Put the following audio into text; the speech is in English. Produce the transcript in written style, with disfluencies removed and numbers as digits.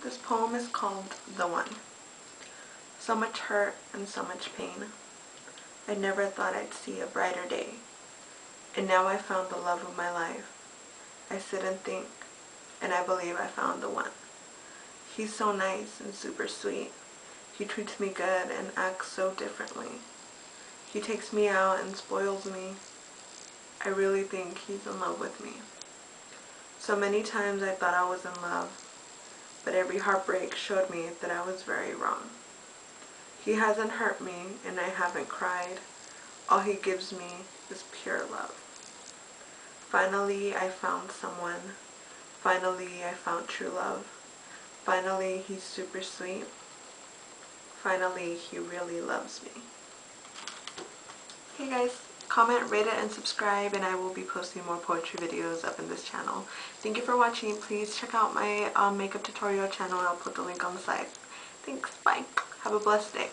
This poem is called The One. So much hurt and so much pain. I never thought I'd see a brighter day. And now I found the love of my life. I sit and think, and I believe I found the one. He's so nice and super sweet. He treats me good and acts so differently. He takes me out and spoils me. I really think he's in love with me. So many times I thought I was in love, but every heartbreak showed me that I was very wrong. He hasn't hurt me and I haven't cried. All he gives me is pure love. Finally I found someone. Finally I found true love. Finally he's super sweet. Finally he really loves me. Hey guys, comment, rate it, and subscribe, and I will be posting more poetry videos up in this channel. Thank you for watching. Please check out my makeup tutorial channel. I'll put the link on the side. Thanks, bye. Have a blessed day.